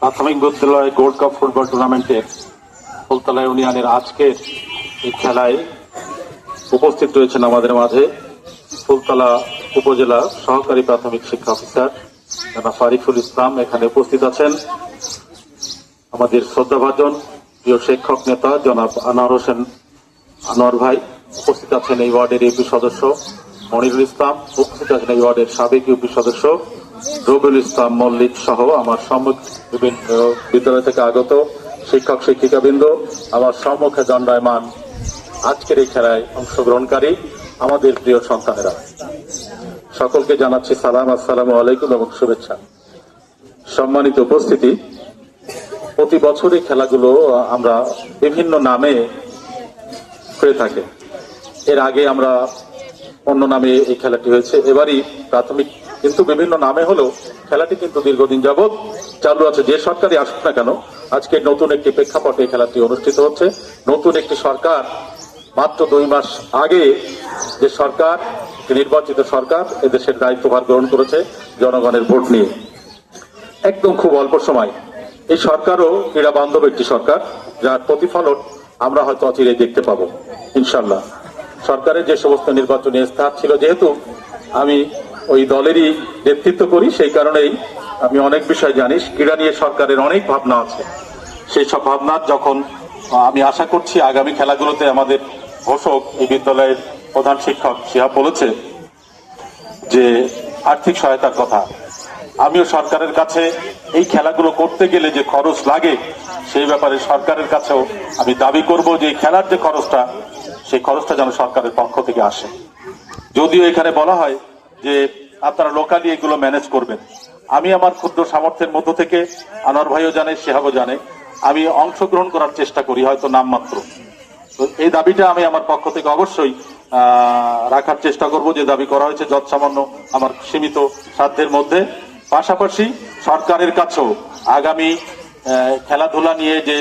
প্রাথমিক বিদ্যালয় gold cup football টুর্নামেন্টের ফুলতলা ইউনিয়নের আজকের এই খেলায় উপস্থিত রয়েছেন আমাদের মাঝে ফুলতলা উপজেলা সহকারী প্রাথমিক শিক্ষা অফিসার জনাব ফারিকুল ইসলাম। এখানে উপস্থিত আছেন আমাদের শ্রদ্ধাভাজন প্রিয় শিক্ষক নেতা জনাব আনোয়ার হোসেন আনোয়ার ভাই, উপস্থিত আছেন এই ওয়ার্ডের ইউপি সদস্য মনিরুল ইসলাম, উপস্থিত আছেন এই ওয়ার্ডের সাবেক ইউপি সদস্য রবিউল ইসলাম মল্লিক সহ আমার বিভিন্ন বিদ্যালয় থেকে আগত শিক্ষক শিক্ষিকাবৃন্দ, আমার সম্মুখে দণ্ডায়মান আজকের এই খেলায় অংশগ্রহণকারী আমাদের প্রিয় সন্তানেরা, সকলকে জানাচ্ছি সালাম, আসসালামু আলাইকুম এবং শুভেচ্ছা। সম্মানিত উপস্থিতি, প্রতি বছর এই খেলাগুলো আমরা বিভিন্ন নামে হয়ে থাকে। এর আগে আমরা অন্য নামে এই খেলাটি হয়েছে, এবারই প্রাথমিক কিন্তু বিভিন্ন নামে হলেও খেলাটি কিন্তু দীর্ঘদিন যাবৎ চালু আছে। যে সরকারই আসুক না কেন, আজকে নতুন একটি প্রেক্ষাপটে এই খেলাটি অনুষ্ঠিত হচ্ছে। নতুন একটি সরকার মাত্র 2 মাস আগে যে সরকার, নির্বাচিত সরকার এদেশের দায়িত্বভার গ্রহণ করেছে জনগণের ভোট নিয়ে, একদম খুব অল্প সময়। এই সরকারও ক্রীড়া বান্ধব একটি সরকার, যার প্রতিফলন আমরা হয়তো অচিরেই দেখতে পাবো ইনশাল্লাহ। সরকারের যে সমস্ত নির্বাচনী ইস্তাহার ছিল, যেহেতু আমি ওই দলেরই নেতৃত্ব করি, সেই কারণেই আমি অনেক বিষয় জানি। ক্রীড়া নিয়ে সরকারের অনেক ভাবনা আছে। সেই সব ভাবনার যখন আমি আশা করছি আগামী খেলাগুলোতে আমাদের ঘোষক এই বিদ্যালয়ের প্রধান শিক্ষক শিহাব বলেছে যে আর্থিক সহায়তার কথা, আমিও সরকারের কাছে এই খেলাগুলো করতে গেলে যে খরচ লাগে সেই ব্যাপারে সরকারের কাছেও আমি দাবি করব যে খেলার যে খরচটা, সেই খরচটা যেন সরকারের পক্ষ থেকে আসে। যদিও এখানে বলা হয় যে আপনারা লোকালি এগুলো ম্যানেজ করবেন, আমি আমার ক্ষুদ্র সামর্থ্যের মধ্য থেকে, আনোয়ার ভাইও জানে, শিহাবও জানে, আমি অংশগ্রহণ করার চেষ্টা করি, হয়তো নামমাত্র। তো এই দাবিটা আমি আমার পক্ষ থেকে অবশ্যই রাখার চেষ্টা করব, যে দাবি করা হয়েছে যৎসামান্য আমার সীমিত সাধ্যের মধ্যে। পাশাপাশি সরকারের কাছেও আগামী খেলাধুলা নিয়ে যে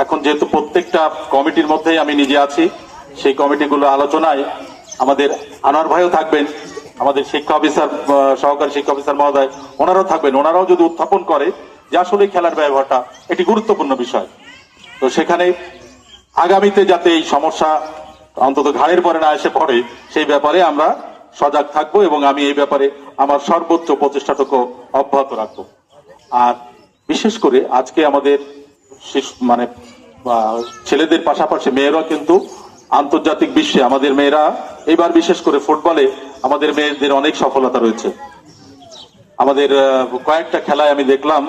এখন যেহেতু প্রত্যেকটা কমিটির মধ্যেই আমি নিজে আছি, সেই কমিটিগুলো আলোচনায় আমাদের আনোয়ার ভাইও থাকবেন, আমাদের শিক্ষা অফিসার সহকারী শিক্ষা অফিসার মহোদয় ওনারাও থাকবেন। ওনারাও যদি উত্থাপন করে যে আসলে খেলার ব্যবহারটা একটি গুরুত্বপূর্ণ বিষয়, তো সেখানে আগামীতে যাতে এই সমস্যা অন্তত ঘাড়ের পরে না এসে পড়ে, সেই ব্যাপারে আমরা সজাগ থাকবো এবং আমি এই ব্যাপারে আমার সর্বোচ্চ প্রচেষ্টাটুকু অব্যাহত রাখবো। আর বিশেষ করে আজকে আমাদের মানে ছেলেদের পাশাপাশি মেয়েরা কিন্তু আন্তর্জাতিক বিশ্বে আমাদের মেয়েরা এবার বিশেষ করে ফুটবলে আমাদের মেয়েদের অনেক সফলতা রয়েছে। আমাদের কয়েকটা খেলায় আমি দেখলাম